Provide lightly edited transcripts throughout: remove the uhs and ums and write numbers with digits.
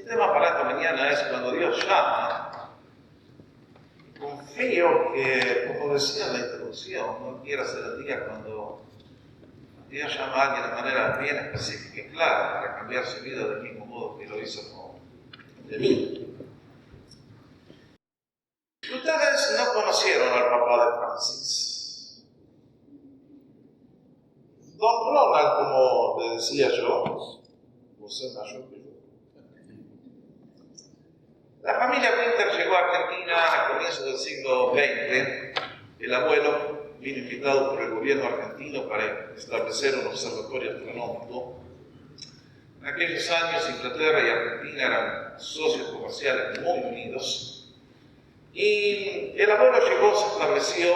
tema para esta mañana es cuando Dios llama. Confío que, como decía en la introducción, no quiera ser el día cuando Dios llama a alguien de manera bien específica y clara para cambiar su vida del mismo modo que lo hizo de mí. Ustedes no conocieron al papá de Francis. Don Ronald, como le decía yo, José mayor que yo. La familia Winter llegó a Argentina a comienzos del siglo XX. El abuelo vino invitado por el gobierno argentino para establecer un observatorio astronómico. En aquellos años Inglaterra y Argentina eran socios comerciales muy unidos. Y el abuelo llegó, se estableció,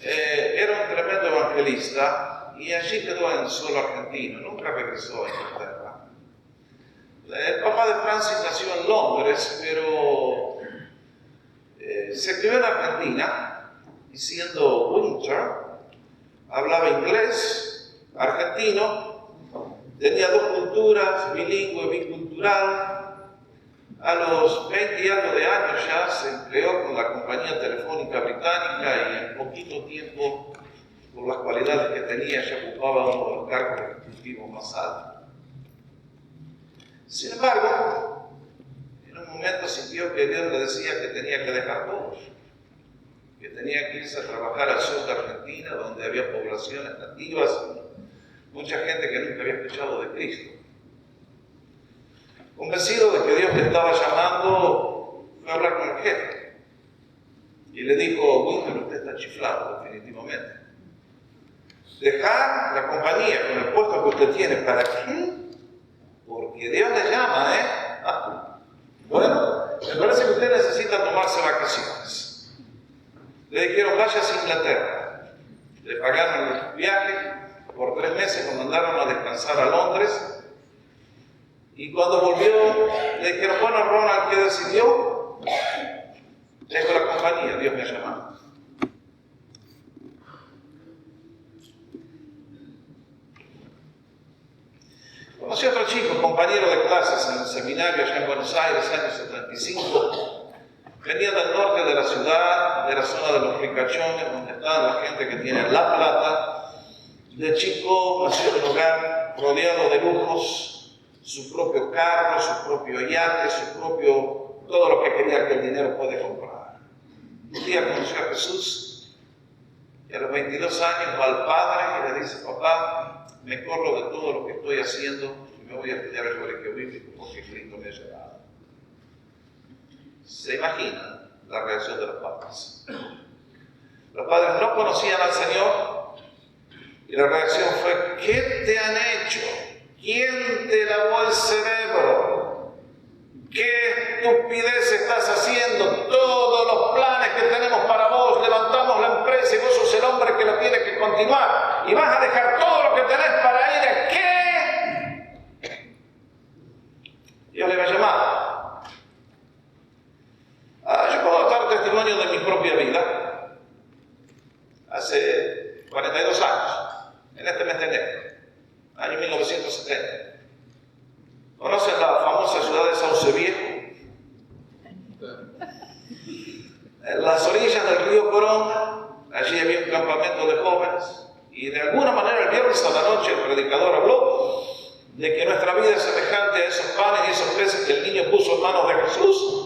era un tremendo evangelista y allí quedó en suelo argentino, nunca regresó a Inglaterra. El papá de Francis nació en Londres, pero se crió en Argentina y siendo Winter, hablaba inglés, argentino, tenía dos culturas, bilingüe, bicultural. A los 20 y algo de años ya se empleó con la compañía telefónica británica y en poquito tiempo, por las cualidades que tenía, ya ocupaba uno de los cargos ejecutivos más altos. Sin embargo, en un momento sintió que Dios le decía que tenía que dejar todo, que tenía que irse a trabajar al sur de Argentina, donde había poblaciones nativas, mucha gente que nunca había escuchado de Cristo. Convencido de que Dios le estaba llamando, fue a hablar con el jefe y le dijo: Winter, usted está chiflado, definitivamente. Dejar la compañía con el puesto que usted tiene, ¿para qué? Porque Dios le llama, Bueno, me parece que usted necesita tomarse vacaciones. Le dijeron: vaya a Inglaterra. Le pagaron el viaje, por 3 meses lo mandaron a descansar a Londres. Y cuando volvió, le dijeron: bueno, Ronald, ¿qué decidió? Dejo la compañía, Dios me ha llamado. Conocí a otro chico, compañero de clases en el seminario allá en Buenos Aires, años 75. Venía del norte de la ciudad, de la zona de los ricachones, donde está la gente que tiene la plata. De chico nació en un hogar rodeado de lujos, su propio carro, su propio yate, todo lo que quería que el dinero puede comprar. Un día conoció a Jesús y a los 22 años va al padre y le dice: papá, me corro de todo lo que estoy haciendo y me voy a estudiar el colegio bíblico porque Cristo me ha llevado. ¿Se imaginan la reacción de los padres? Los padres no conocían al Señor y la reacción fue: ¿qué te han hecho? ¿Quién te lavó el cerebro? ¿Qué estupidez estás haciendo? Todos los planes que tenemos para vos, levantamos la empresa y vos sos el hombre que la tiene que continuar y vas a dejar todo lo que tenés para ir a qué. Dios le va a llamar. Yo puedo dar testimonio de mi propia vida. Hace 42 años, en este mes de enero, año 1970. ¿Conocen la famosa ciudad de Sauce Viejo? En las orillas del río Corón, allí había un campamento de jóvenes, y de alguna manera el viernes a la noche el predicador habló de que nuestra vida es semejante a esos panes y esos peces que el niño puso en manos de Jesús.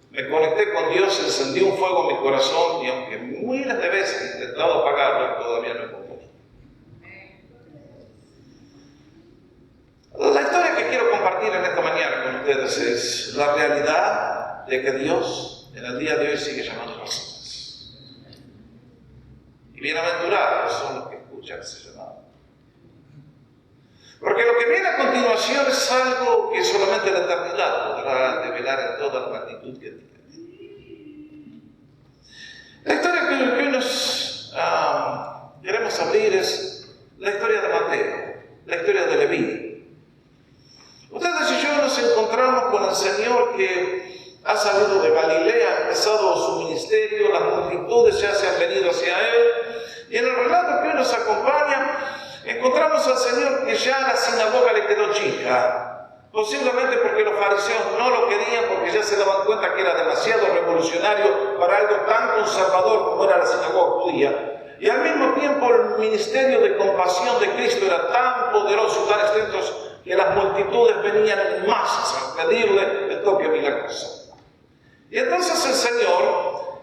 Me conecté con Dios, encendió un fuego en mi corazón, y aunque miles de veces he intentado apagarlo, todavía no he podido. La historia que quiero compartir en esta mañana con ustedes es la realidad de que Dios en el día de hoy sigue llamando a personas. Y bienaventurados son los que escuchan ese llamado. Porque lo que viene a continuación es algo que solamente la eternidad podrá develar en toda la magnitud que tiene. La historia que hoy nos queremos abrir es la historia de Mateo, la historia de Leví. Ustedes y yo nos encontramos con el Señor que ha salido de Galilea, ha empezado su ministerio, las multitudes ya se han venido hacia Él, y en el relato que hoy nos acompaña, encontramos al Señor que ya la sinagoga le quedó chica, Posiblemente porque los fariseos no lo querían, porque ya se daban cuenta que era demasiado revolucionario para algo tan conservador como era la sinagoga judía. Y al mismo tiempo el ministerio de compasión de Cristo era tan poderoso, tan extenso, que las multitudes venían en masas a pedirle el toque milagroso. Y entonces el Señor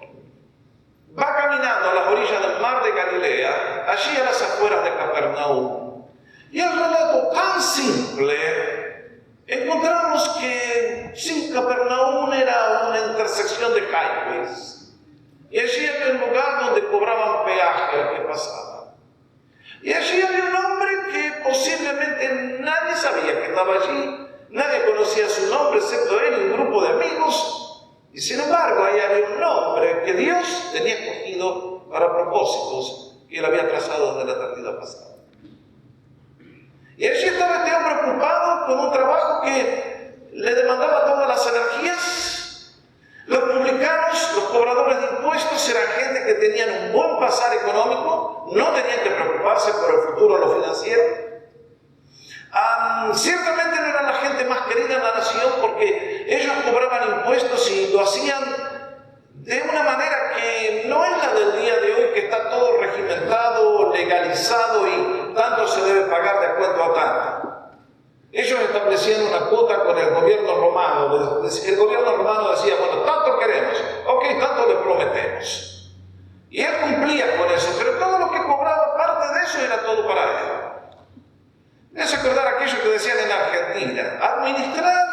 va caminando a las orillas del mar de Galilea, allí a las afueras de Capernaum. Y el relato tan simple, encontramos que sí, Capernaum era una intersección de highways. Y allí había un lugar donde cobraban peaje al que pasaba. Y allí había un hombre que posiblemente nadie sabía que estaba allí, nadie conocía su nombre excepto él y un grupo de amigos. Y sin embargo, ahí había un hombre que Dios tenía escogido para propósitos que él había trazado desde la eternidad pasada. Y allí estaba este hombre ocupado con un trabajo que le demandaba todas las energías. Los publicanos, los cobradores de impuestos, eran gente que tenían un buen pasar económico, no tenían que preocuparse por el futuro o lo financiero. Ciertamente no eran la gente más querida en la nación porque ellos cobraban impuestos y lo hacían de una manera que no es la del día de hoy, que está todo regimentado, legalizado y tanto se debe pagar de acuerdo a tanto. Ellos establecían una cuota con el gobierno romano. El gobierno romano decía, bueno, tanto queremos, ok, tanto le prometemos. Y él cumplía con eso, pero todo lo que cobraba, parte de eso era todo para él. Me hace acordar aquello que decían en Argentina, administrar,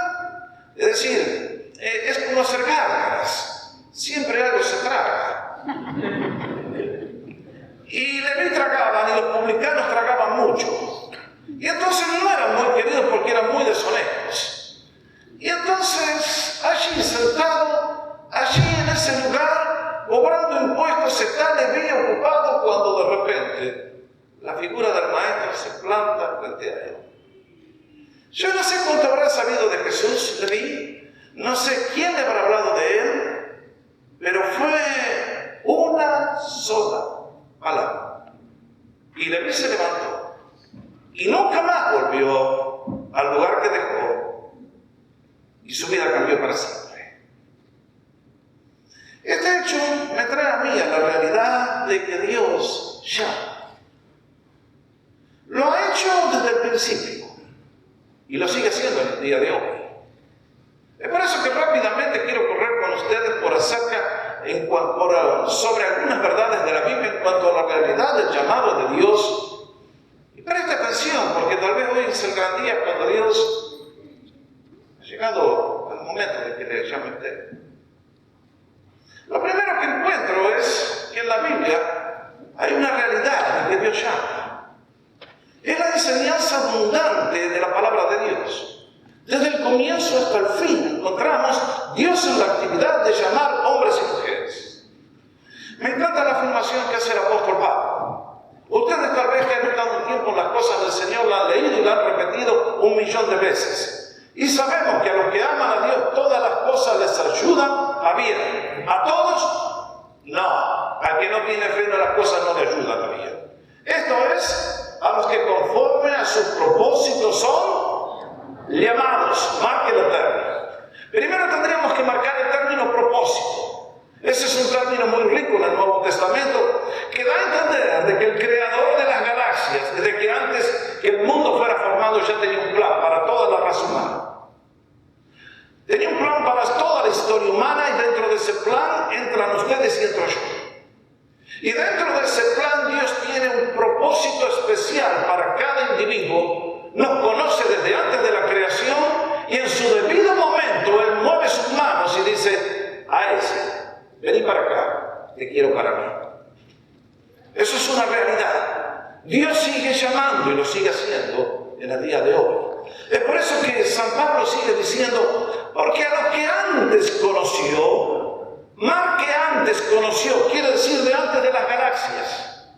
es decir, es como hacer gárgaras, siempre algo se traga. Y Leví tragaban y los publicanos tragaban mucho. Y entonces no eran muy queridos porque eran muy deshonestos. Y entonces, allí sentado, allí en ese lugar, cobrando impuestos, está Leví ocupado cuando de repente la figura del maestro se planta frente a él. Yo no sé cuánto habrá sabido de Jesús, Leví, no sé quién le habrá hablado de él, pero fue una sola palabra. Y Leví se levantó y nunca más volvió al lugar que dejó y su vida cambió para siempre. Este hecho me trae a mí a la realidad de que Dios llama. Lo ha hecho desde el principio y lo sigue haciendo en el día de hoy. Es por eso que rápidamente quiero correr con ustedes sobre algunas verdades de la Biblia en cuanto a la realidad del llamado de Dios. Y preste atención, porque tal vez hoy es el gran día cuando Dios ha llegado al momento de que le llame a usted. Lo primero que encuentro es que en la Biblia hay una realidad de que Dios llama. Es la enseñanza abundante de la palabra de Dios. Desde el comienzo hasta el fin encontramos Dios en la actividad de llamar hombres y mujeres. Me encanta la afirmación que hace el apóstol Pablo. Ustedes tal vez que han estado un tiempo en las cosas del Señor la han leído y la han repetido 1.000.000 de veces. Y sabemos que a los que aman a Dios todas las cosas les ayudan a bien. ¿A todos? No. Al que no tiene fe en las cosas no le ayudan a bien. Esto es a los que conforme a sus propósitos son llamados. Marque el término. Primero tendríamos que marcar el término propósito. Ese es un término muy rico en el Nuevo Testamento que da a entender de que el creador de las galaxias, desde que antes que el mundo fuera formado, ya tenía un plan para toda la raza humana. Tenía un plan para toda la historia humana y dentro de ese plan entran ustedes y entro yo. Y dentro de ese plan Dios tiene un propósito especial para cada individuo. Nos conoce desde antes de la creación y en su debido momento Él mueve sus manos y dice a ese, vení para acá, te quiero para mí. Eso es una realidad. Dios sigue llamando y lo sigue haciendo en el día de hoy. Es por eso que San Pablo sigue diciendo, porque a los que antes conoció, marque antes conoció, quiere decir de antes de las galaxias.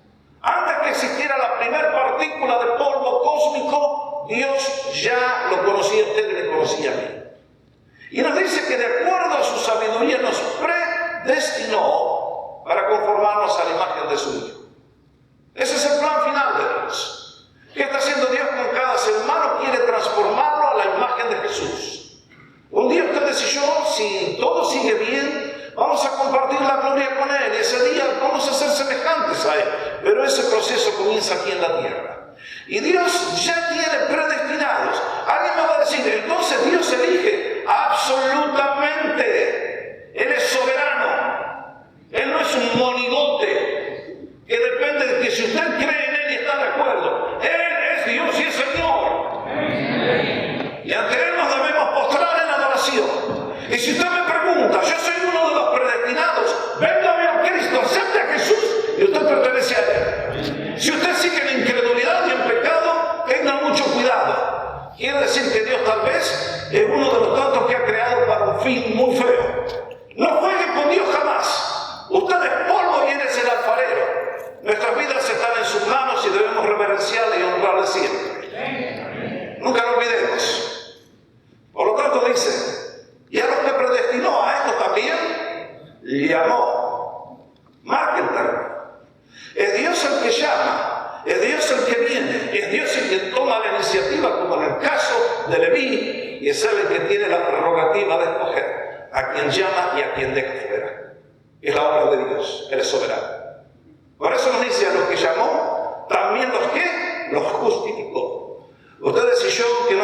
Antes que existiera la primera partícula de polvo cósmico, Dios ya lo conocía a usted y le conocía a mí. Y nos dice que de acuerdo a su sabiduría nos predestinó para conformarnos a la imagen de su Hijo. Ese es el plan final de Dios. ¿Qué está haciendo Dios con cada ser humano? Quiere transformarlo a la imagen de Jesús. semejantes a Él. Pero ese proceso comienza aquí en la tierra. Y Dios ya tiene predestinados. Alguien me va a decir, entonces Dios elige. Absolutamente. Él es soberano. Él no es un monigote que depende de que si usted cree en Él y está de acuerdo. Él es Dios y es Señor. Y ante Él nos debemos postrar en adoración. Y si usted me pregunta, yo soy uno de los predestinados, véngame a Cristo, acepte a Jesús y usted pertenece a Él. Si usted sigue en incredulidad y en pecado, tenga mucho cuidado. Quiere decir que Dios tal vez es uno de los tantos que ha creado para un fin muy feo. No juegue con Dios jamás. Usted es polvo y Él es el alfarero. Nuestras vidas están en sus manos y debemos reverenciarle y honrarle siempre. Nunca lo olvidemos. Por lo tanto dice, y a los que predestinó, a esto también llamó. Marquen el término. Es Dios el que llama, es Dios el que viene, es Dios el que toma la iniciativa, como en el caso de Leví, y es Él el que tiene la prerrogativa de escoger a quien llama y a quien deja fuera. Es la obra de Dios, Él es soberano. Por eso nos dice, a los que llamó, también los que los justificó. Ustedes y yo, que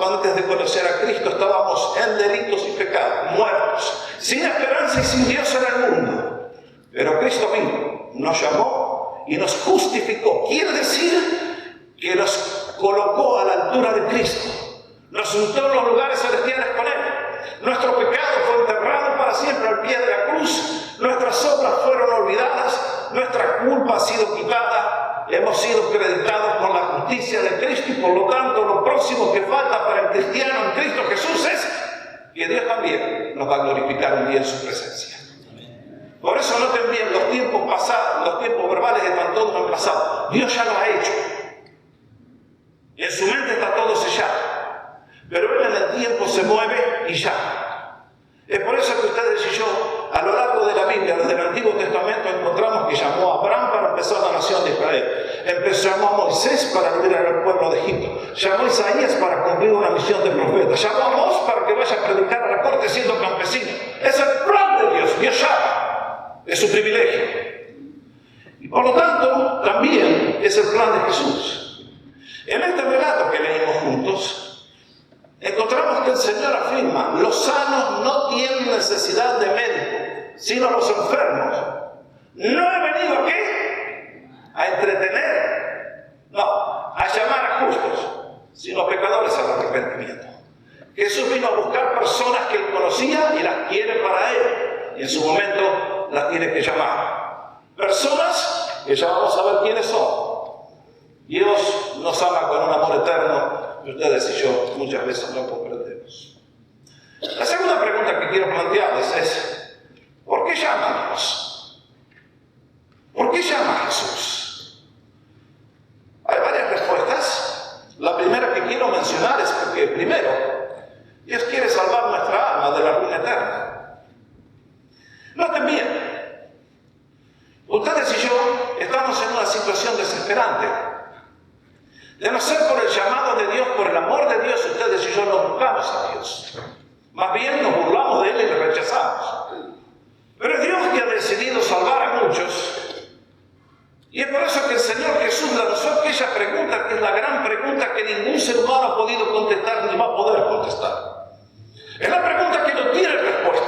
antes de conocer a Cristo estábamos en delitos y pecados, muertos, sin esperanza y sin Dios en el mundo. Pero Cristo vino, nos llamó y nos justificó. Quiere decir que nos colocó a la altura de Cristo. Nos juntó en los lugares celestiales con Él. Nuestro pecado fue enterrado para siempre al pie de la cruz. Nuestras obras fueron olvidadas. Nuestra culpa ha sido quitada. Hemos sido creditados con la justicia de Cristo y por lo tanto lo próximo que falta para el cristiano en Cristo Jesús es que Dios también nos va a glorificar un día en su presencia. Por eso no te envíen los tiempos pasados, los tiempos verbales están todos en pasado. Dios ya lo ha hecho. En su mente está todo sellado. Pero Él en el tiempo se mueve y llama. Es por eso que ustedes y yo, a lo largo de la Biblia, desde el Antiguo Testamento, encontramos que llamó a Abraham para empezar la nación de Israel. Llamó a Moisés para liberar al pueblo de Egipto. Llamó a Isaías para cumplir una misión de profeta. Llamó a Mos para que vaya a predicar a la corte siendo campesino. Es el plan de Dios. Dios llama. Es su privilegio. Y por lo tanto, también es el plan de Jesús. En este relato que leímos juntos, encontramos que el Señor afirma, los sanos no tienen necesidad de médico, sino los enfermos. No he venido aquí a entretener, no, a llamar a justos, sino a pecadores al arrepentimiento. Jesús vino a buscar personas que Él conocía y las quiere para Él. Y en su momento las tiene que llamar. Personas que ya vamos a ver quiénes son. Dios nos ama con un amor eterno que ustedes y yo muchas veces no comprendemos. La segunda pregunta que quiero plantearles es, ¿por qué llama a Dios? ¿Por qué llama a Jesús? Hay varias respuestas. La primera que quiero mencionar es porque, primero, Dios quiere salvar nuestra alma de la ruina eterna. Noten bien, ustedes y yo estamos en una situación desesperante. De no ser por el llamado de Dios, por el amor de Dios, ustedes y yo no buscamos a Dios. Más bien nos burlamos de Él y le rechazamos. Pero es Dios que ha decidido salvar a muchos. Y es por eso que el Señor Jesús lanzó aquella pregunta, que es la gran pregunta que ningún ser humano ha podido contestar ni va a poder contestar. Es la pregunta que no tiene respuesta.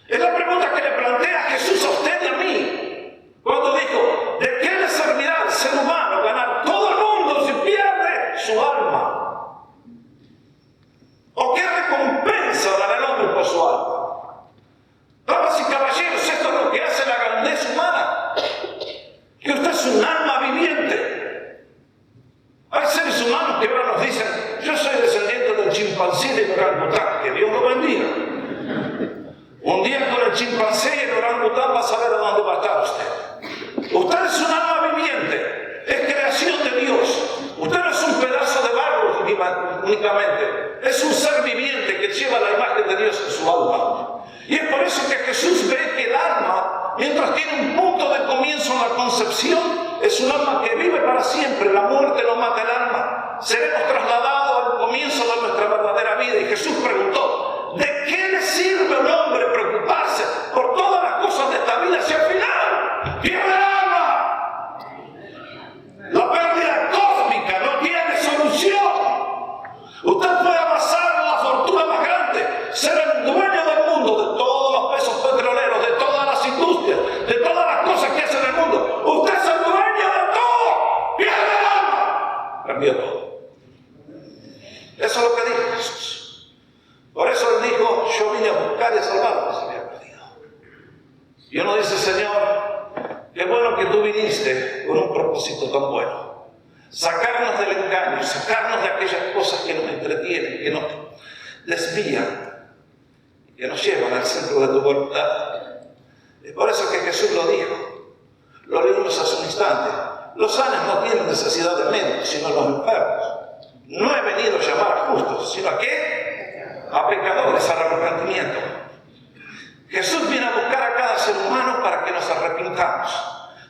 Es la pregunta que le plantea Jesús a usted y a mí. Cuando dijo, ¿de qué le servirá al ser humano ganar todo el mundo si pierde su alma? ¿O qué recompensa dará el hombre por su alma? Damas y caballeros, esto es lo que hace la grandeza humana. Que usted es un alma viviente. Hay seres humanos que ahora nos dicen, yo soy descendiente del chimpancé y del orangután, que Dios lo bendiga. Un día con el chimpancé y el orangután va a saber a dónde va a estar usted. Usted es un alma viviente, es creación de Dios. Usted no es un pedazo de barro únicamente, es un ser viviente que lleva la imagen de Dios en su alma. Y es por eso que Jesús ve que el alma, mientras tiene un punto de comienzo en la concepción, es un alma que vive para siempre. La muerte no mata el alma. Seremos trasladados al comienzo de nuestra verdadera vida. Y Jesús preguntó, ¿de qué le sirve a un hombre preocuparse por todas las cosas de esta vida si al final pierde el alma? Eso es lo que dijo Jesús. Por eso Él dijo, yo vine a buscar y a salvar lo que se había perdido. Y uno dice, Señor, qué bueno que tú viniste con un propósito tan bueno. Sacarnos del engaño, sacarnos de aquellas cosas que nos entretienen, que nos desvían, que nos llevan al centro de tu voluntad. Es por eso que Jesús lo dijo. Lo leímos hace un instante. Los sanos no tienen necesidad de médicos, sino los enfermos. No he venido a llamar a justos, sino a ¿qué? A pecadores, al arrepentimiento. Jesús viene a buscar a cada ser humano para que nos arrepintamos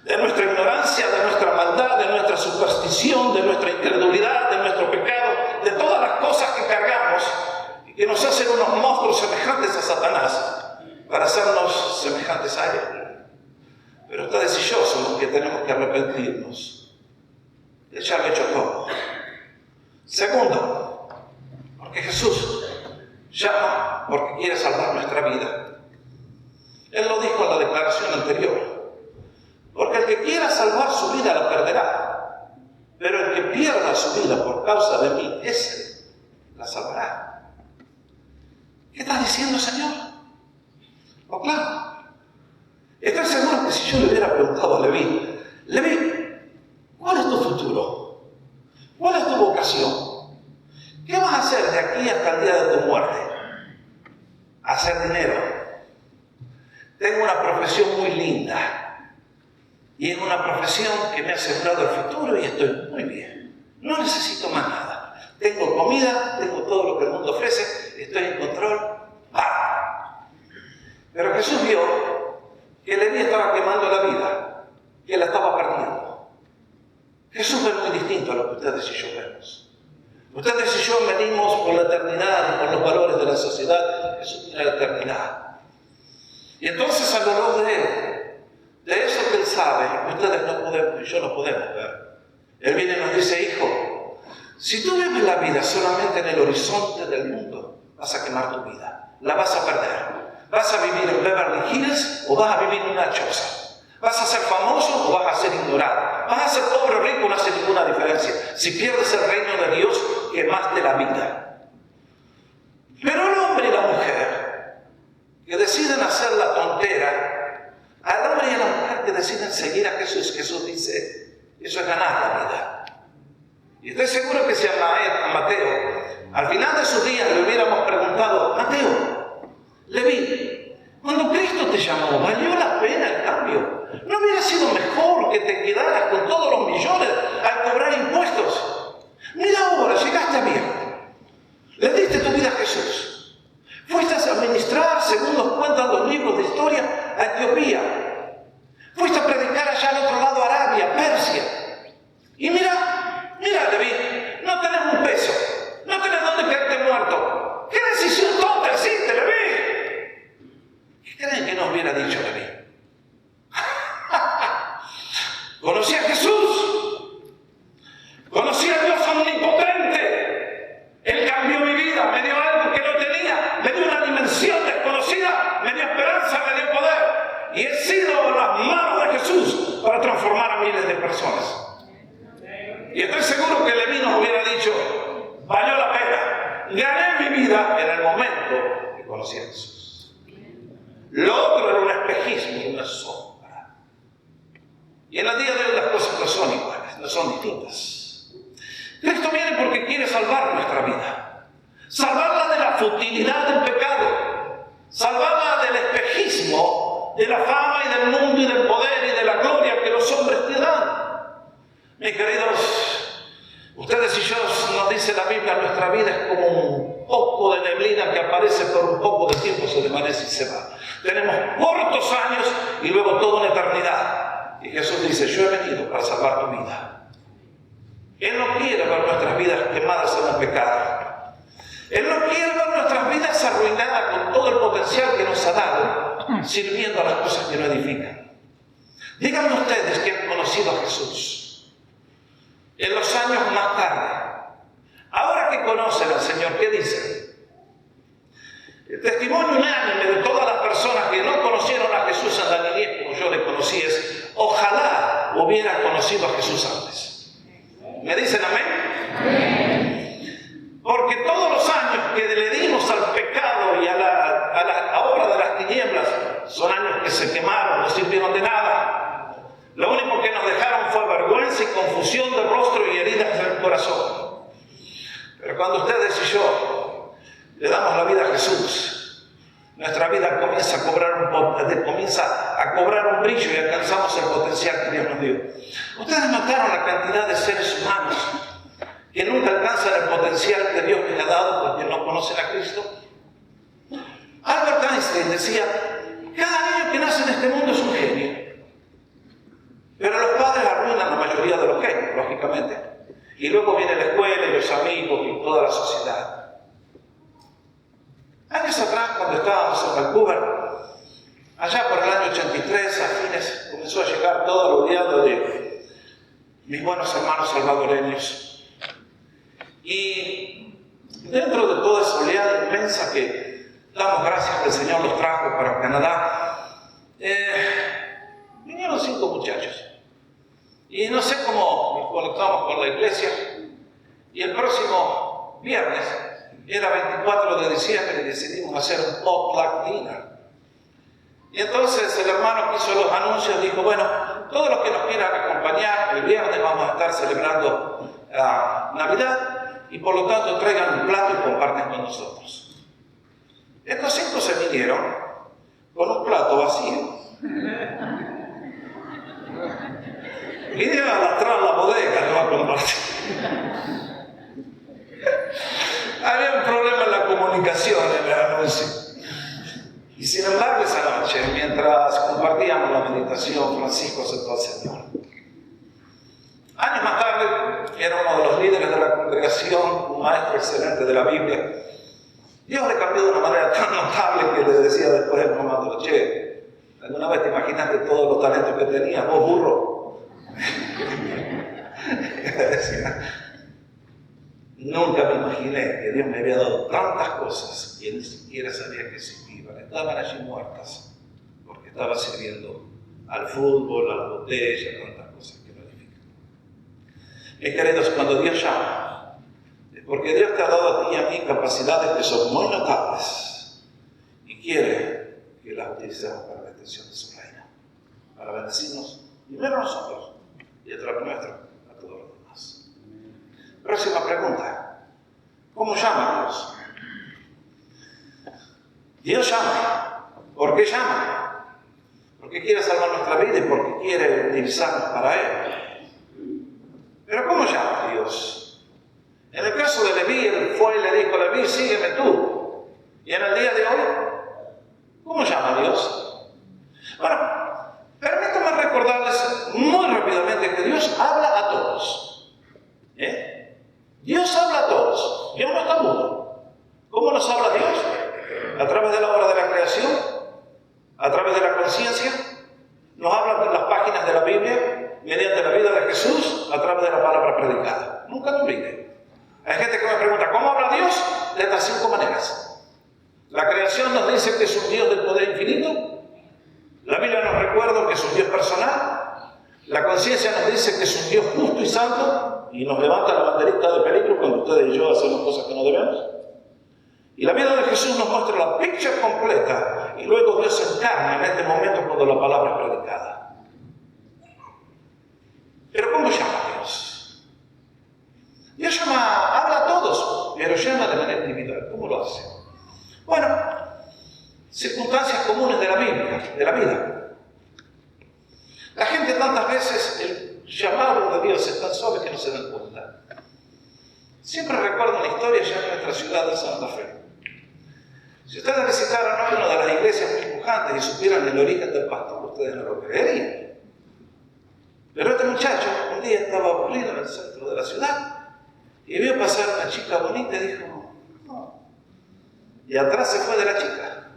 de nuestra ignorancia, de nuestra maldad, de nuestra superstición, de nuestra incredulidad, de nuestro pecado, de todas las cosas que cargamos y que nos hacen unos monstruos semejantes a Satanás para hacernos semejantes a Él. Pero ustedes y yo somos los que tenemos que arrepentirnos. Él ya lo ha hecho todo. Segundo, porque Jesús llama porque quiere salvar nuestra vida. Él lo dijo en la declaración anterior. Porque el que quiera salvar su vida la perderá. Pero el que pierda su vida por causa de mí, ese la salvará. ¿Qué estás diciendo, Señor? Oh, claro. Estoy seguro que si yo le hubiera preguntado a Leví, ¿cuál es tu futuro? ¿Cuál es tu vocación? ¿Qué vas a hacer de aquí hasta el día de tu muerte? Hacer dinero. Tengo una profesión muy linda. Y es una profesión que me ha asegurado el futuro y estoy muy bien. No necesito más nada. Tengo comida, tengo todo lo que el mundo ofrece, estoy en control. ¡Bah! Pero Jesús vio que Leví estaba quemando la vida, que la estaba perdiendo. Jesús es muy distinto a lo que ustedes y yo vemos. Ustedes y yo medimos por la eternidad y por los valores de la sociedad. Jesús tiene la eternidad. Y entonces, a la luz de eso que Él sabe, ustedes no podemos y yo no podemos ver. Él viene y nos dice, hijo, si tú vives la vida solamente en el horizonte del mundo, vas a quemar tu vida, la vas a perder. ¿Vas a vivir en Beverly Hills o vas a vivir en una choza? ¿Vas a ser famoso o vas a ser ignorado? ¿Vas a ser pobre o rico? No hace ninguna diferencia. Si pierdes el reino de Dios, quemaste la vida. Pero el hombre y la mujer que deciden hacer la tontera, al hombre y a la mujer que deciden seguir a Jesús, Jesús dice, eso es ganar la vida. Y estoy seguro que si a Mateo, al final de sus días le hubiéramos preguntado, Mateo, Leví, cuando Cristo te llamó, ¿valió la pena el cambio? ¿No hubiera sido mejor que te quedaras con todos los millones al cobrar impuestos? Mira ahora, llegaste a viejo, le diste tu vida a Jesús. Fuiste a administrar, según nos cuentan los libros de historia, a Etiopía. Fuiste a predicar allá al otro lado, Arabia, Persia. Y mira, Leví, no tenés un peso, no tenés dónde quedarte muerto. ¿Qué decisión tonta hiciste, Leví? ¿Qué creen que nos hubiera dicho Leví? Conocí a Jesús, conocí a Dios omnipotente. Él cambió mi vida, me dio algo que no tenía, me dio una dimensión desconocida, me dio esperanza, me dio poder. Y he sido las manos de Jesús para transformar a miles de personas. Y estoy seguro que Leví nos hubiera dicho, valió la pena, gané mi vida en el momento que conocí a Jesús. Lo otro era un espejismo y una sombra. Y en el día de hoy las cosas no son iguales, no son distintas. Cristo viene porque quiere salvar nuestra vida. Salvarla de la futilidad del pecado. Salvarla del espejismo, de la fama y del mundo y del poder y de la gloria que los hombres te dan. Mis queridos, ustedes y yo, nos dice la Biblia, nuestra vida es como un poco de neblina que aparece por un poco de tiempo, se desvanece y se va. Tenemos cortos años y luego toda una eternidad. Y Jesús dice, yo he venido para salvar tu vida. Él no quiere ver nuestras vidas quemadas en el pecado. Él no quiere ver nuestras vidas arruinadas con todo el potencial que nos ha dado, sirviendo a las cosas que no edifican. Díganme ustedes que han conocido a Jesús en los años más tarde. Ahora que conocen al Señor, ¿qué dicen? El testimonio unánime de todas las personas que no conocieron a Jesús en la niñez como yo le conocí es, ojalá hubiera conocido a Jesús antes. ¿Me dicen amén? Porque ustedes y yo le damos la vida a Jesús, nuestra vida comienza a cobrar un brillo y alcanzamos el potencial que Dios nos dio. Ustedes notaron la cantidad de seres humanos que nunca alcanzan el potencial que Dios les ha dado porque no conocen a Cristo. Albert Einstein decía, cada niño que nace en este mundo es un genio. Pero los padres arruinan la mayoría de los genios, lógicamente. Y luego viene la escuela y los amigos y toda la sociedad. Años atrás, cuando estábamos en Vancouver, allá por el año 83, a fines, comenzó a llegar todo el oleado de mis buenos hermanos salvadoreños. Y dentro de toda esa oleada inmensa que damos gracias que el Señor los trajo para Canadá, vinieron 5 muchachos. Y no sé cómo nos conectamos con la iglesia. Y el próximo viernes, era 24 de diciembre, y decidimos hacer un potluck dinner. Y entonces el hermano que hizo los anuncios dijo, bueno, todos los que nos quieran acompañar, el viernes vamos a estar celebrando Navidad, y por lo tanto traigan un plato y comparten con nosotros. Estos 5 se vinieron con un plato vacío. Y iban a lastrar la bodega, no a compartir. Había un problema en la comunicación en el anuncio. Y sin embargo, esa noche, mientras compartíamos la meditación, Francisco aceptó al Señor. Años más tarde, era uno de los líderes de la congregación, un maestro excelente de la Biblia. Dios le cambió de una manera tan notable que le decía después el comando, che, ¿alguna vez te imaginaste todos los talentos que tenías, vos burro? Nunca me imaginé que Dios me había dado tantas cosas que ni siquiera sabía que existían. Estaban allí muertas porque estaba sirviendo al fútbol, a la botella, tantas cosas que no edifican. Mis queridos, cuando Dios llama, es porque Dios te ha dado a ti y a mí capacidades que son muy notables y quiere que las utilicemos para la extensión de su reino, para bendecirnos primero a nosotros y a través nuestro a todos los demás. Próxima pregunta. ¿Cómo llama Dios? Dios llama. ¿Por qué llama? Porque quiere salvar nuestra vida y porque quiere utilizarnos para Él. Pero ¿cómo llama Dios? En el caso de Leví, él fue y le dijo a Leví, sígueme tú. Y en el día de hoy, ¿cómo llama Dios? Bueno, permítanme recordarles muy rápidamente que Dios habla a todos. Dios habla a todos. Dios no está mudo. ¿Cómo nos habla Dios? A través de la obra de la creación, a través de la conciencia, nos habla en las páginas de la Biblia, mediante la vida de Jesús, a través de la palabra predicada. Nunca lo olviden. Hay gente que me pregunta, ¿cómo habla Dios? De estas 5 maneras. La creación nos dice que es un Dios del poder infinito. La Biblia nos recuerda que es un Dios personal. La conciencia nos dice que es un Dios justo y santo y nos levanta la banderita de peligro cuando ustedes y yo hacemos cosas que no debemos. Y la vida de Jesús nos muestra la picture completa y luego Dios se encarna en este momento cuando la palabra es predicada. Pero ¿cómo llama Dios? Dios habla a todos, pero llama de manera individual. ¿Cómo lo hace? Bueno, circunstancias comunes de la Biblia, de la vida. La gente tantas veces, el llamado de Dios es tan suave que no se dan cuenta. Siempre recuerdo una historia ya en nuestra ciudad de Santa Fe. Si ustedes visitaran una de las iglesias muy pujantes y supieran el origen del pastor, ustedes no lo creerían. Pero este muchacho un día estaba aburrido en el centro de la ciudad y vio pasar una chica bonita y dijo, no. Y atrás se fue de la chica.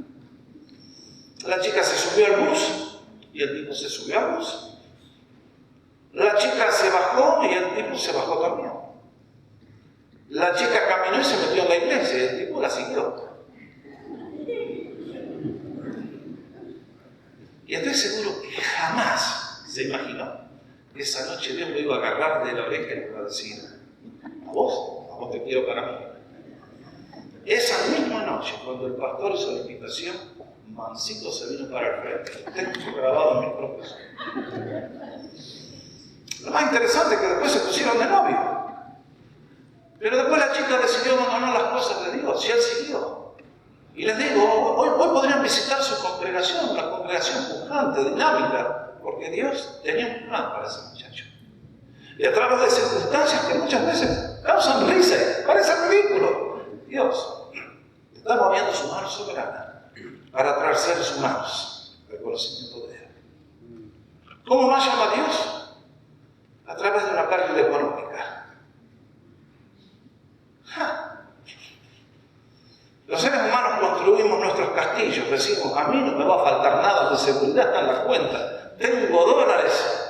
La chica se subió al bus y el tipo se subió al bus. La chica se bajó y el tipo se bajó también. La chica caminó y se metió en la iglesia y el tipo la siguió. Y estoy seguro que jamás se imaginó que esa noche Dios lo iba a agarrar de la oreja y le iba a decir, a vos te quiero para mí. Esa misma noche, cuando el pastor hizo la invitación, mansito se vino para el frente. Tengo grabado en mis propios. Lo más interesante es que después se pusieron de novio. Pero después la chica decidió abandonar las cosas de Dios y él siguió. Y les digo, hoy podrían visitar su congregación, una congregación pujante, dinámica, porque Dios tenía un plan para ese muchacho. Y a través de circunstancias que muchas veces causan risa, parece ridículo, Dios está moviendo su mano soberana para traer seres humanos al conocimiento de Él. ¿Cómo más llama a Dios? A través de una pérdida económica. Los seres humanos construimos nuestros castillos, decimos, a mí no me va a faltar nada, de seguridad está en la cuenta, tengo $.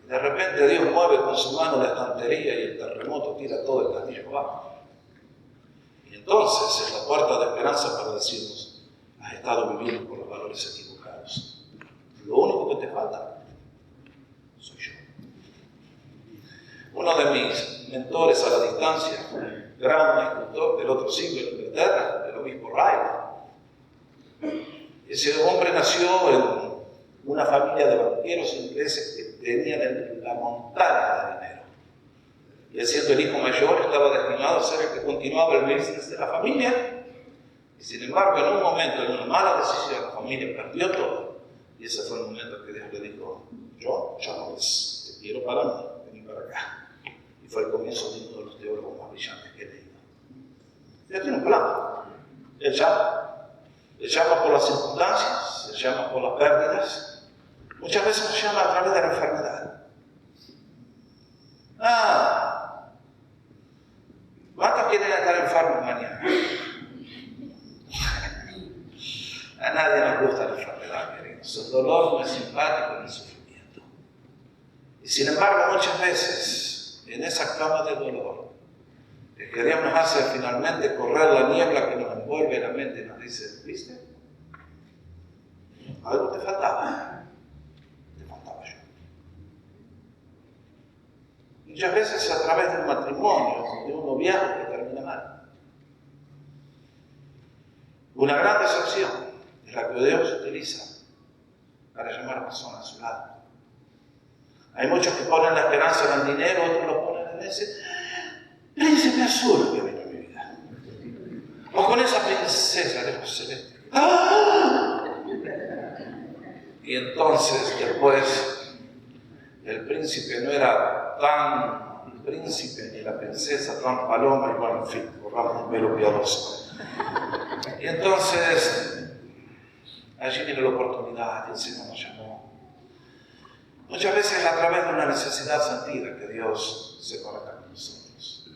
De repente Dios mueve con su mano la estantería y el terremoto tira todo el castillo abajo. Y entonces es la puerta de esperanza para decirnos, has estado viviendo con los valores equivocados. Lo único que te falta soy yo. Uno de mis mentores a la distancia, gran escultor del otro siglo en Inglaterra, el obispo Riley. Ese hombre nació en una familia de banqueros ingleses que tenían la montaña de dinero. Y él, siendo el hijo mayor, estaba destinado a ser el que continuaba el business de la familia. Y sin embargo, en un momento, en una mala decisión, la familia perdió todo. Y ese fue el momento que Dios le dijo, yo ya no te quiero para mí, vení para acá. Y fue el comienzo de uno de los teólogos más brillantes que he leído. Él tiene un plan. Él llama por las circunstancias, Él llama por las pérdidas. Muchas veces nos llama a través de la enfermedad. ¿Cuántos quieren estar enfermos mañana? A nadie nos gusta la enfermedad, queridos. El dolor no es simpático ni sufrimiento. Y sin embargo, muchas veces, en esa cama de dolor, el que Dios nos hace finalmente correr la niebla que nos envuelve la mente y nos dice, ¿viste? Algo te faltaba. Te faltaba yo. Muchas veces a través de un matrimonio, de un noviazgo que termina mal. Una gran decepción es la que Dios utiliza para llamar a personas a su lado. Hay muchos que ponen la esperanza en el dinero, otros lo ponen en ese príncipe azul que vino a mi vida. O con esa princesa de los celestes. Y entonces, después, el príncipe no era tan príncipe ni la princesa tan paloma, y bueno, en fin, borramos un velo piadoso. Y entonces, allí viene la oportunidad y el Señor nos llamó. Muchas veces a través de una necesidad sentida que Dios se conecta con nosotros.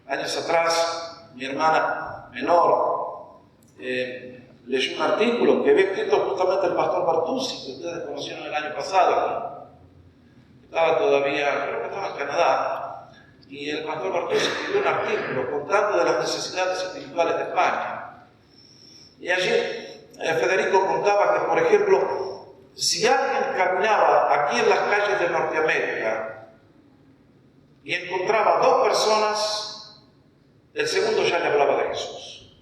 Años atrás, mi hermana menor leyó un artículo que había escrito justamente el pastor Bartusi, que ustedes conocieron el año pasado, ¿no? Estaba todavía, creo que estaba en Canadá, y el pastor Bartusi escribió un artículo contando de las necesidades espirituales de España. Y allí Federico contaba que, por ejemplo, si alguien caminaba aquí en las calles de Norteamérica y encontraba 2 personas, el segundo ya le hablaba de Jesús.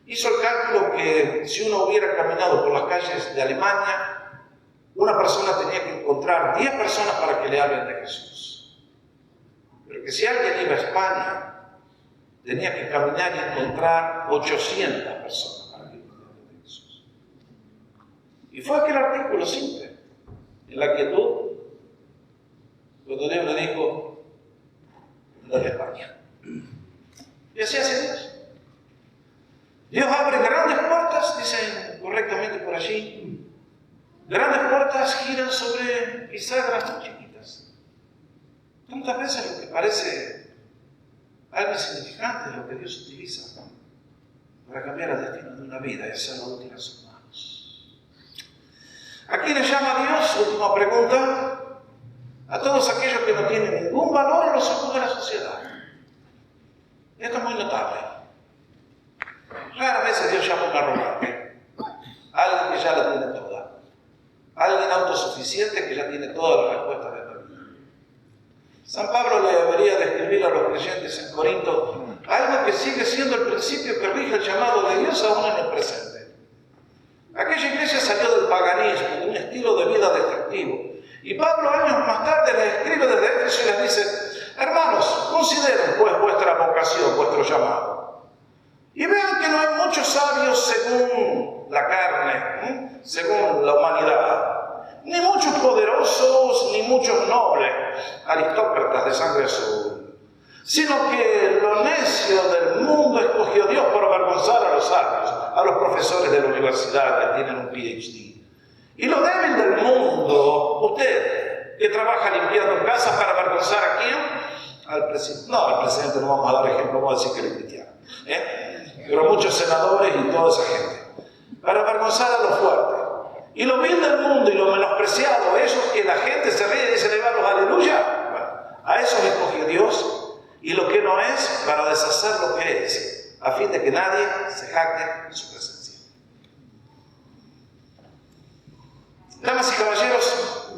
Hizo el cálculo que si uno hubiera caminado por las calles de Alemania, una persona tenía que encontrar 10 personas para que le hablen de Jesús. Pero que si alguien iba a España, tenía que caminar y encontrar 800 personas para que le hablen de Jesús. Y fue aquel artículo simple, en la quietud, cuando Dios le dijo, dale a España. Y así hace Dios. Dios abre grandes puertas, dicen correctamente por allí. Grandes puertas giran sobre bisagras muy chiquitas. Tantas veces lo que parece algo insignificante es lo que Dios utiliza para cambiar el destino de una vida y hacerlo útil a sus manos. ¿A quién le llama Dios? Última pregunta. A todos aquellos que no tienen ningún valor en los ojos de la sociedad. Esto es muy notable. Raras veces Dios llama a un arrogante, alguien que ya la tiene toda, alguien autosuficiente que ya tiene todas las respuestas de la vida. San Pablo le debería describir a los creyentes en Corinto algo que sigue siendo el principio que rige el llamado de Dios aún en el presente. Aquella iglesia salió del paganismo, de un estilo de vida destructivo. Y Pablo, años más tarde, les escribe desde Éfeso y les dice: Hermanos, consideren pues vuestra vocación, vuestro llamado. Y vean que no hay muchos sabios según la carne, según la humanidad. Ni muchos poderosos, ni muchos nobles, aristócratas de sangre azul. Sino que lo necio del mundo escogió Dios para avergonzar a los sabios, a los profesores de la universidad que tienen un PhD. Y lo débil del mundo, usted que trabaja limpiando casas para avergonzar a quién, al presidente. No, al presidente no vamos a dar ejemplo, vamos a decir que él es cristiano. Pero muchos senadores y toda esa gente. Para avergonzar a los fuertes. Y lo vil del mundo y lo menospreciado, esos que la gente se ríe y dice, le va los aleluya. Bueno, a esos escogió Dios. Y lo que no es, para deshacer lo que es, a fin de que nadie se jacte en su presencia. Damas y caballeros,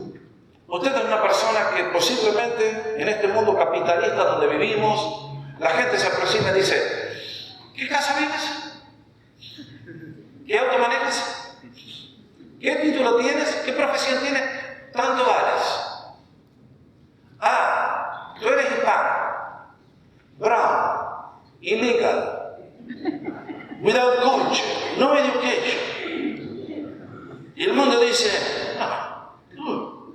usted es una persona que posiblemente en este mundo capitalista donde vivimos, la gente se aproxima y dice, ¿qué casa vives? ¿Qué auto manejas? ¿Qué título tienes? ¿Qué profesión tienes? ¿Tanto vales? Ah, tú eres hispano. Brown, illegal, without culture, no education. Y el mundo dice, no.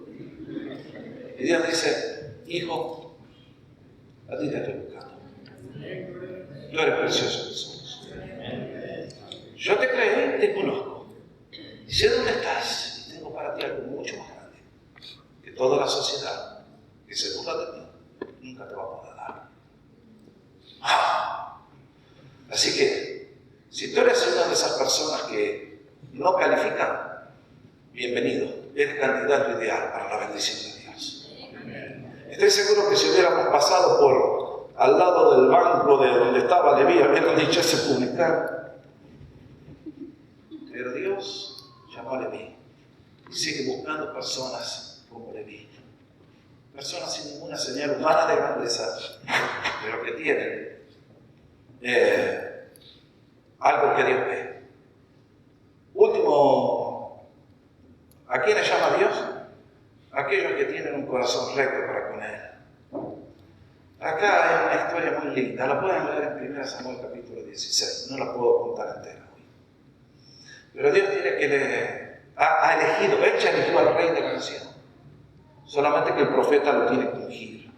Y Dios dice, hijo, a ti te estoy buscando. Tú eres precioso en sus ojos. Yo te creé, te conozco. Y sé dónde estás. Y tengo para ti algo mucho más grande que toda la sociedad que se burla de ti nunca te va a poder dar. Así que, si tú eres una de esas personas que no califican, bienvenido, eres candidato ideal para la bendición de Dios. Estoy seguro que si hubiéramos pasado por al lado del banco de donde estaba Leví, hubieran dicho ese publicano. Pero Dios llamó a Leví y sigue buscando personas como Leví. Personas sin ninguna señal humana de grandeza, pero que tienen algo que Dios ve. Último, ¿a quiénes llama Dios? Aquellos que tienen un corazón recto para con Él. Acá hay una historia muy linda, la pueden leer en 1 Samuel capítulo 16, no la puedo contar entera hoy. Pero Dios tiene que ha elegido, Él ya eligió al rey de la nación. Solamente que el profeta lo tiene que ungir.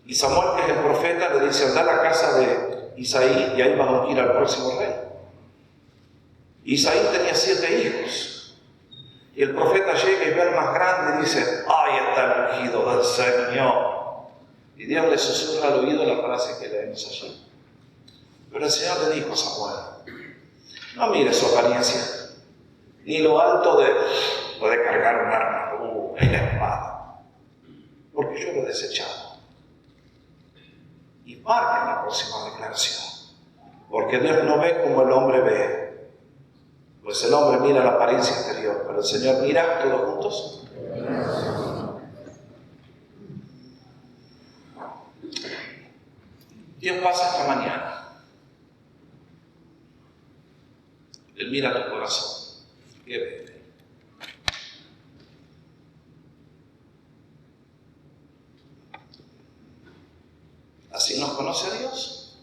Y Samuel, que es el profeta, le dice, anda a la casa de Isaí y ahí vas a ungir al próximo rey. Isaí tenía 7 hijos. Y el profeta llega y ve al más grande y dice, ahí está el ungido del Señor. Y Dios le susurra al oído la frase que leemos allí. Pero el Señor le dijo a Samuel, no mires su apariencia, ni lo alto de poder cargar un arma en la espada, porque yo lo he desechado. Y marquen la próxima declaración, porque Dios no ve como el hombre ve, pues el hombre mira la apariencia exterior, pero el Señor mira todos juntos. Dios pasa esta mañana, Él mira tu corazón, ¿qué ve? Así nos conoce Dios.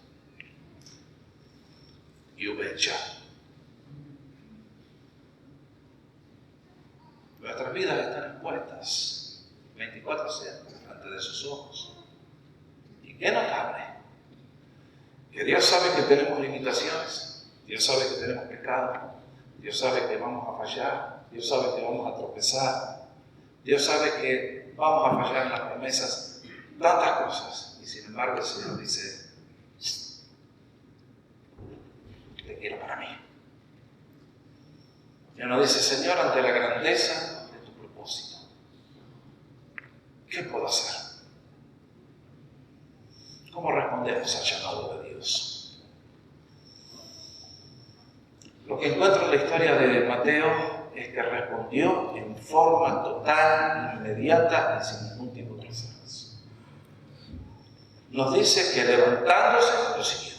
Yubecha. Nuestras vidas están expuestas 24/7 delante de sus ojos. Y qué notable, que Dios sabe que tenemos limitaciones, Dios sabe que tenemos pecado, Dios sabe que vamos a fallar, Dios sabe que vamos a tropezar, Dios sabe que vamos a fallar en las promesas, tantas cosas. Y sin embargo el Señor dice, te quiero para mí. Y uno dice, Señor, ante la grandeza de tu propósito, ¿qué puedo hacer? ¿Cómo respondemos al llamado de Dios? Lo que encuentro en la historia de Mateo es que respondió en forma total, inmediata y sin ningún tipo de reservas. Nos dice que levantándose lo siguió.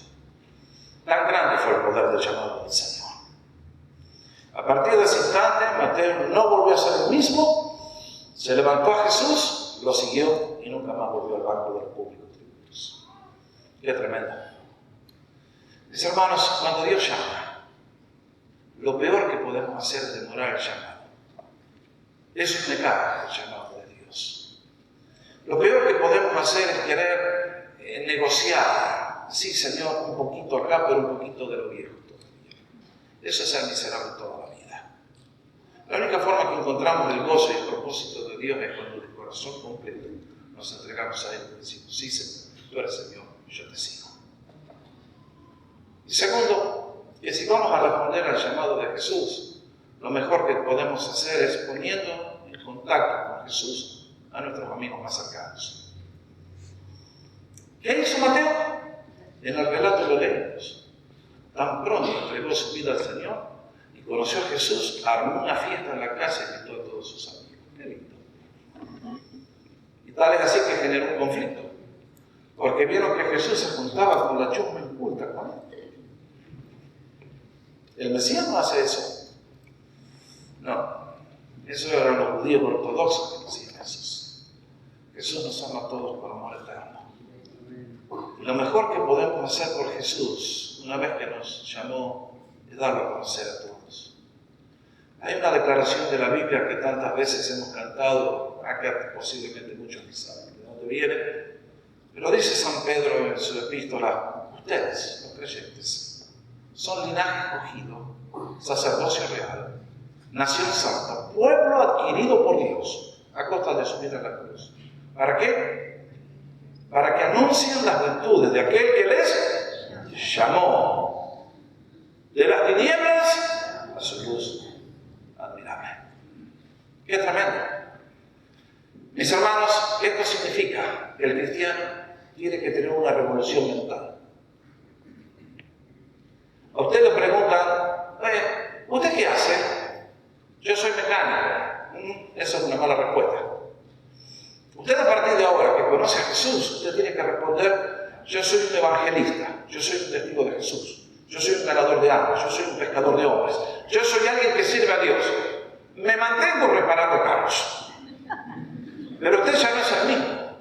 Tan grande fue el poder del llamado del Señor. A partir de ese instante, Mateo no volvió a ser el mismo, se levantó a Jesús, lo siguió y nunca más volvió al banco de los públicos tributos. Qué tremendo. Mis hermanos, cuando Dios llama, lo peor que podemos hacer es demorar el llamado. Eso es negar el llamado de Dios. Lo peor que podemos hacer es querer negociar. Sí, Señor, un poquito acá, pero un poquito de lo viejo todavía. Eso es ser miserable toda la vida. La única forma que encontramos el gozo y el propósito de Dios es cuando de corazón completo nos entregamos a Él y decimos, sí, Señor, tú eres Señor, yo te sigo. Y segundo, que si vamos a responder al llamado de Jesús, lo mejor que podemos hacer es poniendo en contacto con Jesús a nuestros amigos más cercanos. ¿Qué hizo Mateo? En el relato lo leemos. Tan pronto entregó su vida al Señor y conoció a Jesús, armó una fiesta en la casa y invitó a todos sus amigos. Qué lindo. Y tal es así que generó un conflicto, porque vieron que Jesús se juntaba con la chusma inculta con él. El Mesías no hace eso. No, eso eran los judíos ortodoxos que decían Jesús. Jesús nos ama a todos por amor eterno. Y lo mejor que podemos hacer por Jesús, una vez que nos llamó, es darlo a conocer a todos. Hay una declaración de la Biblia que tantas veces hemos cantado, acá posiblemente muchos ni saben de dónde viene, pero dice San Pedro en su epístola, ustedes, los creyentes, son linaje escogido, sacerdocio real, nación santa, pueblo adquirido por Dios, a costa de su vida en la cruz. ¿Para qué? Para que anuncien las virtudes de aquel que les llamó de las tinieblas a su luz admirable. ¡Qué tremendo! Mis hermanos, esto significa que el cristiano tiene que tener una revolución mental. A usted le preguntan, ¿usted qué hace? Yo soy mecánico. Esa es una mala respuesta. Usted a partir de ahora que conoce a Jesús, usted tiene que responder, yo soy un evangelista, yo soy un testigo de Jesús, yo soy un ganador de almas, yo soy un pescador de hombres, yo soy alguien que sirve a Dios. Me mantengo reparando carros. Pero usted ya no es el mismo.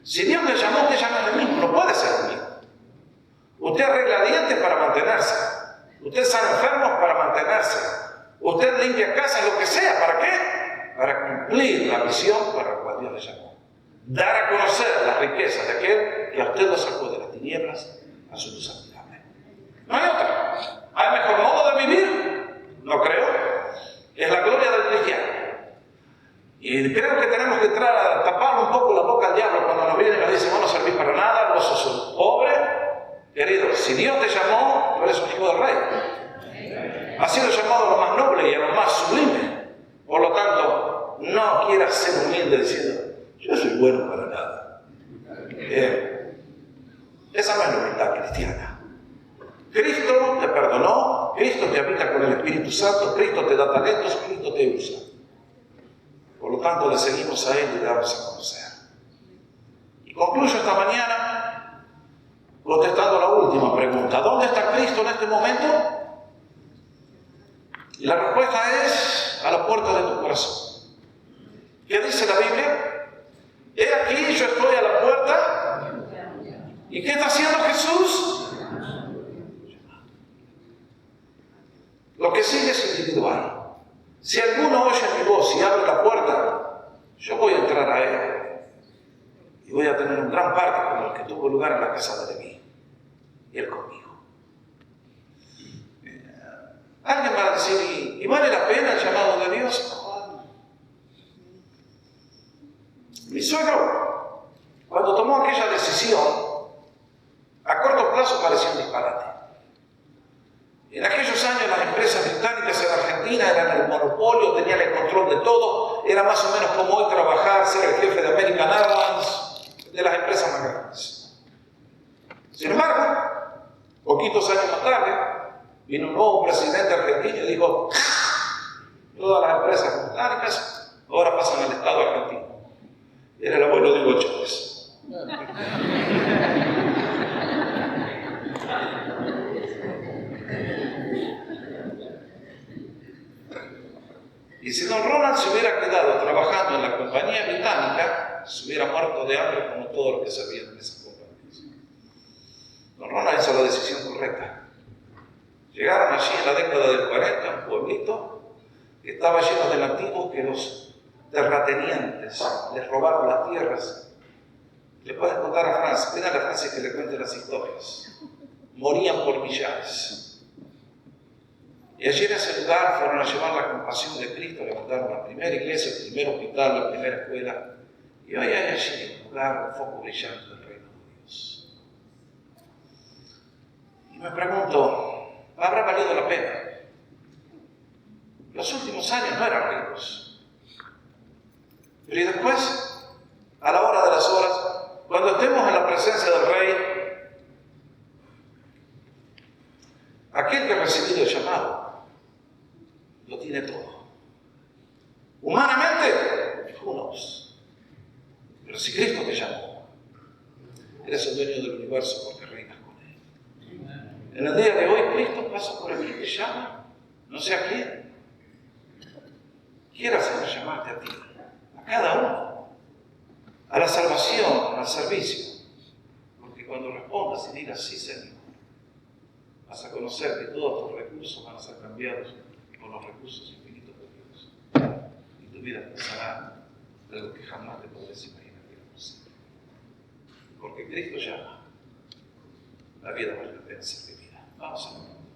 Si Dios le llamó, usted ya no es el mismo, no puede ser el mismo. Usted arregla dientes para mantenerse. Usted sana enfermos para mantenerse. Usted limpia casas, lo que sea. ¿Para qué? Para cumplir la misión para la cual Dios le llamó. Dar a conocer las riquezas de aquel que a usted lo sacó de las tinieblas a su luz admirable. No hay otra. ¿Hay mejor modo de vivir? No creo. Es la gloria del cristiano. Y creo que tenemos que entrar a tapar un poco la boca al diablo cuando nos viene y nos dice, vos no servís para nada, vos sos un pobre. Querido, si Dios te llamó, tú eres un hijo del rey. Has sido llamado a lo más noble y a lo más sublime. Por lo tanto, no quieras ser humilde diciendo, yo soy bueno para nada. Esa no es la humildad cristiana. Cristo te perdonó, Cristo te habita con el Espíritu Santo, Cristo te da talentos, Cristo te usa. Por lo tanto, le seguimos a Él y le damos a conocer. Y concluyo esta mañana contestando la última pregunta. ¿Dónde está Cristo en este momento? Y la respuesta es a la puerta de tu corazón. ¿Qué dice la Biblia? He aquí, yo estoy a la puerta. ¿Y qué está haciendo Jesús? Lo que sigue es individual. Si alguno oye mi voz y abre la puerta, yo voy a entrar a Él. Y voy a tener un gran parte como el que tuvo lugar en la casa de Leví. Y Él conmigo. Alguien va a decir, ¿y vale la pena el llamado de Dios? Mi suegro, cuando tomó aquella decisión, a corto plazo parecía un disparate. En aquellos años las empresas británicas en Argentina eran el monopolio, tenían el control de todo, era más o menos como hoy trabajar, ser el jefe de American Airlines, de las empresas más grandes. Sin embargo, poquitos años más tarde, vino un nuevo presidente argentino y dijo, todas las empresas británicas ahora pasan al Estado argentino. Era el abuelo de Hugo Chávez. Y si don Ronald se hubiera quedado trabajando en la compañía británica, se hubiera muerto de hambre como todos los que servían en esas compañías. Don Ronald hizo la decisión correcta. Llegaron allí en la década del 40 a un pueblito que estaba lleno de nativos que los terratenientes les robaron las tierras. Le pueden contar a Francia, pídale a Francia que le cuente las historias. Morían por millares. Y allí en ese lugar fueron a llevar la compasión de Cristo, levantaron la primera iglesia, el primer hospital, la primera escuela. Y hoy hay allí un lugar, un foco brillante del reino de Dios. Y me pregunto, ¿habrá valido la pena? Los últimos años no eran ricos. Pero y después, a la hora de las horas, cuando estemos en la presencia del Rey, aquel que ha recibido el llamado, lo tiene todo. Humanamente, who knows. Pero si Cristo te llamó, eres el dueño del universo porque reinas con Él. En el día de hoy, Cristo pasa por aquí y te llama, no sé a quién. Quiere hacer llamarte a ti, a cada uno, a la salvación, al servicio. Porque cuando respondas y digas sí, Señor, vas a conocer que todos tus recursos van a ser cambiados por los recursos infinitos de Dios. Y tu vida pasará de lo que jamás te podés imaginar que era posible. Porque Cristo llama. La vida vale la pena ser vivida. Vamos a ver.